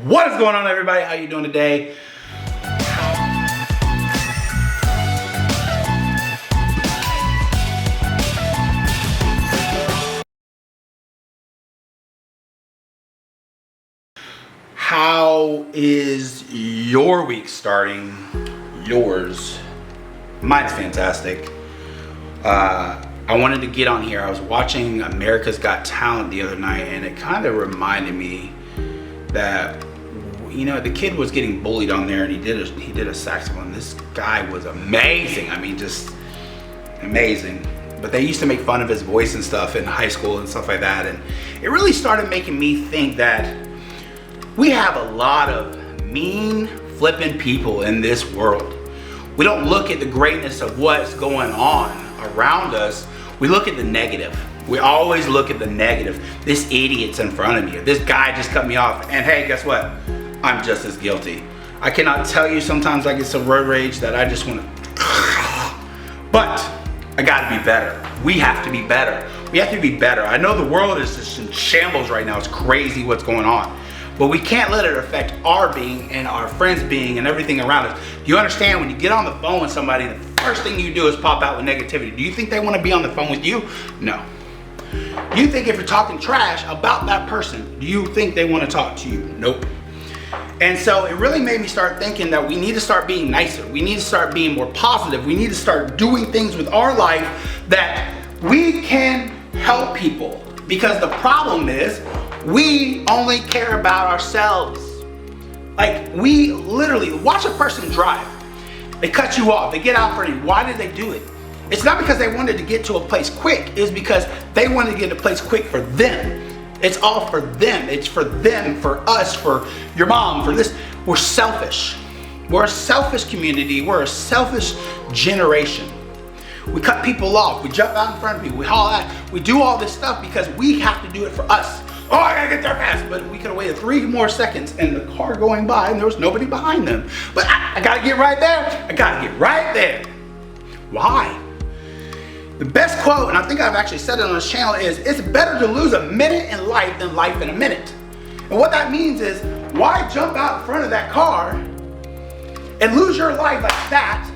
What is going on, everybody? How you doing today? How is your week starting? Yours. Mine's fantastic. I wanted to get on here. I was watching America's Got Talent the other night, and it kind of reminded me that, you know, the kid was getting bullied on there, and he did a saxophone. This guy was amazing. I mean, just amazing. But they used to make fun of his voice and stuff in high school and stuff like that, and it really started making me think that we have a lot of mean, flipping people in this world. We don't look at the greatness of what's going on around us. We look at the negative. We always look at the negative. This idiot's in front of me. This guy just cut me off. And hey, guess what? I'm just as guilty. I cannot tell you, sometimes I get some road rage that I just want to. But I gotta be better. We have to be better. We have to be better. I know the world is just in shambles right now. It's crazy what's going on. But we can't let it affect our being and our friends' being and everything around us. Do you understand, when you get on the phone with somebody, the first thing you do is pop out with negativity? Do you think they want to be on the phone with you? No. Do you think if you're talking trash about that person, do you think they want to talk to you? Nope. And so it really made me start thinking that we need to start being nicer. We need to start being more positive. We need to start doing things with our life that we can help people. Because the problem is, we only care about ourselves. Like, we literally watch a person drive. They cut you off. They get out for you. Why did they do it? It's not because they wanted to get to a place quick. It's because they wanted to get to a place quick for them. It's all for them. It's for them, for us, for your mom, for this. We're selfish. We're a selfish community. We're a selfish generation. We cut people off. We jump out in front of people. We haul out. We do all this stuff because we have to do it for us. Oh, I gotta get there fast. But we could have waited 3 more seconds and the car going by and there was nobody behind them. But I gotta get right there. I gotta get right there. Why? The best quote, and I think I've actually said it on this channel, is it's better to lose a minute in life than life in a minute. And what that means is, why jump out in front of that car and lose your life like that,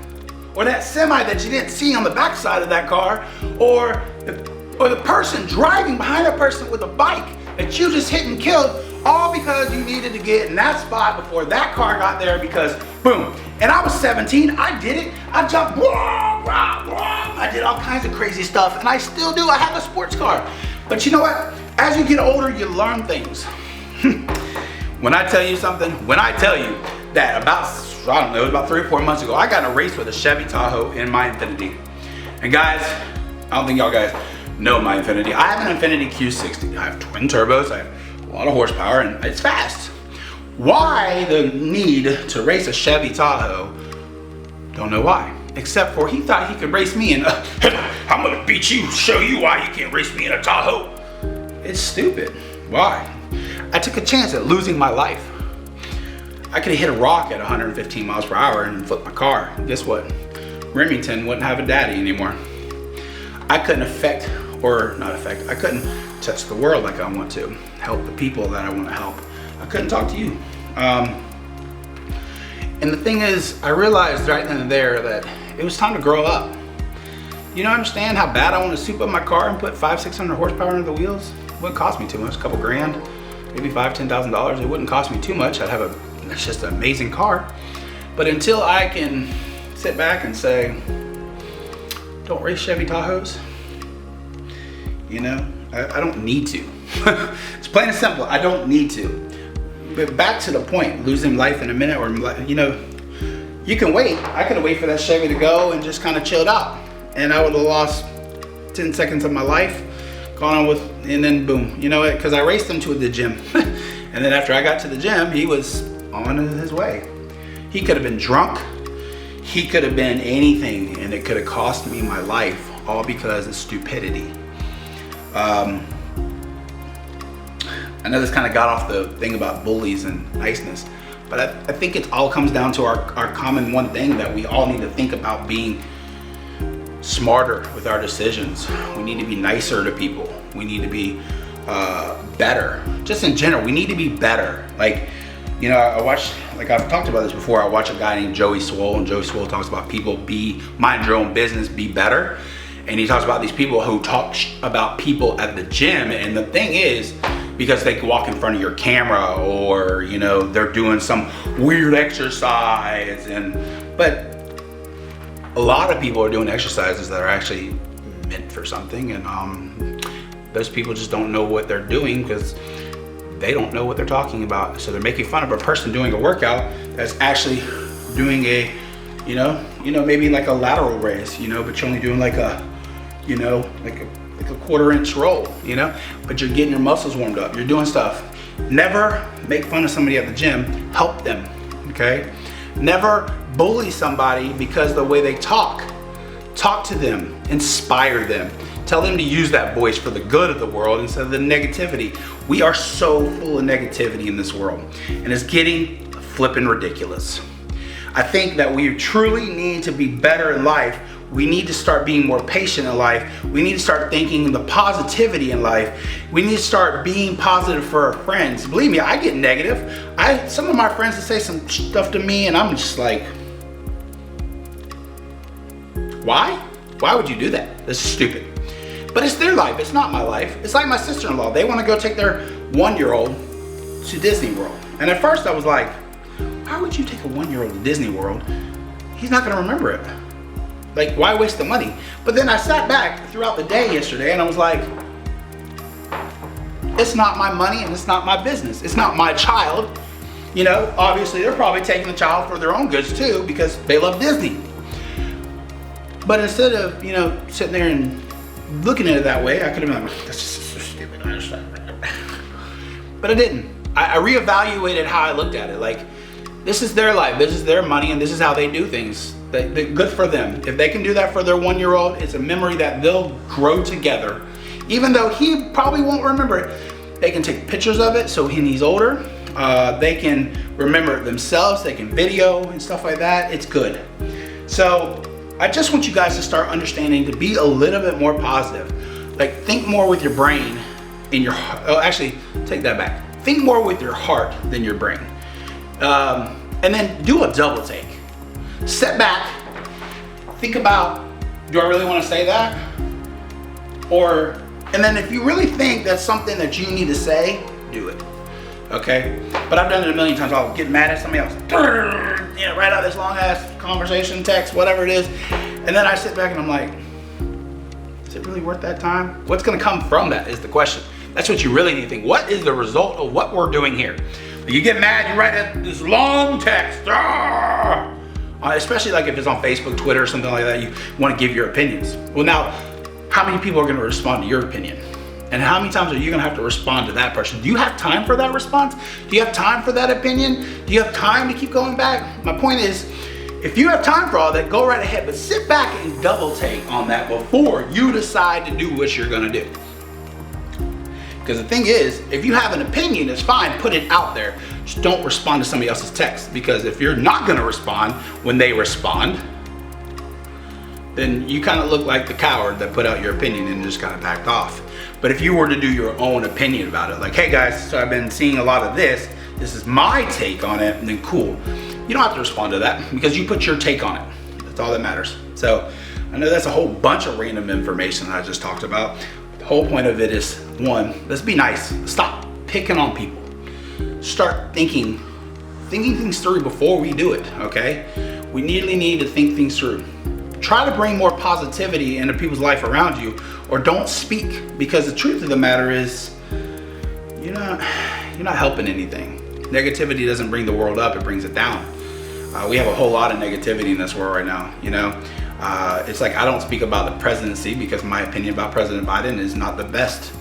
or that semi that you didn't see on the backside of that car, or the person driving behind that person with a bike that you just hit and killed, all because you needed to get in that spot before that car got there because boom. And I was 17, I did it. I jumped, blah, blah, blah. I did all kinds of crazy stuff, and I still do. I have a sports car. But you know what? As you get older, you learn things. When I tell you something, when I tell you that about, I don't know, it was about 3 or 4 months ago, I got in a race with a Chevy Tahoe in my Infiniti. And guys, I don't think y'all guys know my Infiniti. I have an Infiniti Q60. I have twin turbos, I have a lot of horsepower, and it's fast. Why the need to race a Chevy Tahoe? Don't know why. Except for he thought he could race me in I'm gonna beat you, show you why you can't race me in a Tahoe. It's stupid. Why? I took a chance at losing my life. I could have hit a rock at 115 miles per hour and flipped my car. Guess what? Remington wouldn't have a daddy anymore. I couldn't I couldn't touch the world like I want to, help the people that I want to help. I couldn't talk to you. And the thing is, I realized right then and there that it was time to grow up. You don't understand how bad I want to soup up my car and put 500-600 horsepower into the wheels? It wouldn't cost me too much, a couple grand, maybe $5,000-$10,000. It wouldn't cost me too much. I'd have it's just an amazing car. But until I can sit back and say, don't race Chevy Tahoes, you know, I don't need to. It's plain and simple, I don't need to. But back to the point, losing life in a minute, or, you know, you can wait. I could have waited for that Chevy to go and just kind of chilled out. And I would have lost 10 seconds of my life, gone on with, and then boom. You know what, because I raced him to the gym. And then after I got to the gym, he was on his way. He could have been drunk. He could have been anything, and it could have cost me my life, all because of stupidity. I know this kind of got off the thing about bullies and niceness, but I think it all comes down to our common one thing, that we all need to think about being smarter with our decisions. We need to be nicer to people. We need to be better. Just in general, we need to be better. Like, You know, I watched, like I've talked about this before, I watch a guy named Joey Swoll, and Joey Swoll talks about people mind your own business, be better. And he talks about these people who talk about people at the gym. And the thing is, because they can walk in front of your camera, or, you know, they're doing some weird exercise, but a lot of people are doing exercises that are actually meant for something, and those people just don't know what they're doing because they don't know what they're talking about. So they're making fun of a person doing a workout that's actually doing a, you know, maybe like a lateral raise, you know, but you're only doing like a, you know, like a 1/4 inch roll, you know, but you're getting your muscles warmed up. You're doing stuff. Never make fun of somebody at the gym. Help them, okay? Never bully somebody because of the way they talk. Talk to them, inspire them. Tell them to use that voice for the good of the world instead of the negativity. We are so full of negativity in this world, and it's getting flipping ridiculous. I think that we truly need to be better in life. We need to start being more patient in life. We need to start thinking the positivity in life. We need to start being positive for our friends. Believe me, I get negative. Some of my friends will say some stuff to me, and I'm just like, why? Why would you do that? This is stupid. But it's their life, it's not my life. It's like my sister-in-law. They want to go take their 1-year-old to Disney World. And at first I was like, why would you take a 1-year-old to Disney World? He's not gonna remember it. Like, why waste the money? But then I sat back throughout the day yesterday and I was like, it's not my money and it's not my business. It's not my child. You know, obviously they're probably taking the child for their own goods too because they love Disney. But instead of, you know, sitting there and looking at it that way, I could have been like, that's just so stupid. I understand. But I didn't. I reevaluated how I looked at it. Like, this is their life, this is their money, and this is how they do things. Good for them. If they can do that for their 1-year-old, it's a memory that they'll grow together. Even though he probably won't remember it, they can take pictures of it so when he's older, they can remember it themselves, they can video and stuff like that. It's good. So I just want you guys to start understanding to be a little bit more positive. Like, think more with your brain in your heart. Oh, actually, take that back. Think more with your heart than your brain. And then do a double take. Step back, think about, do I really want to say that? And then if you really think that's something that you need to say, do it. Okay? But I've done it a million times. I'll get mad at somebody else, you know, write out this long ass conversation, text, whatever it is. And then I sit back and I'm like, is it really worth that time? What's gonna come from that is the question. That's what you really need to think. What is the result of what we're doing here? You get mad, you write this long text, especially like if it's on Facebook, Twitter, or something like that, you want to give your opinions. Well, now, how many people are going to respond to your opinion? And how many times are you going to have to respond to that person? Do you have time for that response? Do you have time for that opinion? Do you have time to keep going back? My point is, if you have time for all that, go right ahead, but sit back and double take on that before you decide to do what you're going to do. Because the thing is, if you have an opinion, it's fine, put it out there. Just don't respond to somebody else's text, because if you're not gonna respond when they respond, then you kind of look like the coward that put out your opinion and just kind of backed off. But if you were to do your own opinion about it, like, hey guys, so I've been seeing a lot of this is my take on it, and then cool. You don't have to respond to that because you put your take on it. That's all that matters. So I know that's a whole bunch of random information that I just talked about. The whole point of it is, one, let's be nice. Stop picking on people. Start thinking things through before we do it, okay? We really need to think things through. Try to bring more positivity into people's life around you, or don't speak, because the truth of the matter is, you're not helping anything. Negativity doesn't bring the world up, it brings it down. We have a whole lot of negativity in this world right now, you know? It's like, I don't speak about the presidency because my opinion about President Biden is not the best.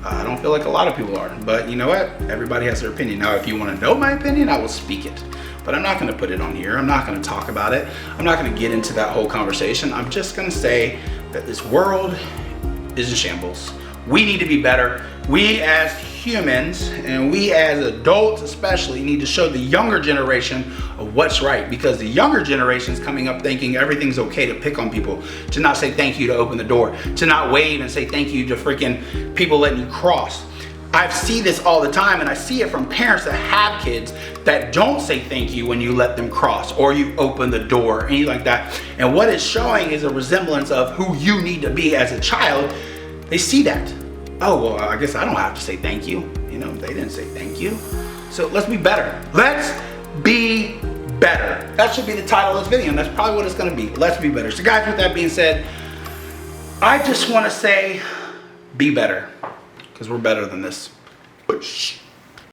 I don't feel like a lot of people are, but you know what? Everybody has their opinion. Now, if you want to know my opinion, I will speak it, but I'm not going to put it on here. I'm not going to talk about it. I'm not going to get into that whole conversation. I'm just going to say that this world is in shambles. We need to be better. We as humans, and we as adults especially, need to show the younger generation of what's right, because the younger generation is coming up thinking everything's okay to pick on people, to not say thank you to open the door, to not wave and say thank you to freaking people letting you cross. I see this all the time, and I see it from parents that have kids that don't say thank you when you let them cross or you open the door, anything like that. And what it's showing is a resemblance of who you need to be as a child. They see that. Oh, well, I guess I don't have to say thank you. You know, they didn't say thank you. So let's be better. Let's be better. That should be the title of this video, and that's probably what it's gonna be. Let's be better. So guys, with that being said, I just wanna say, be better, because we're better than this. Push.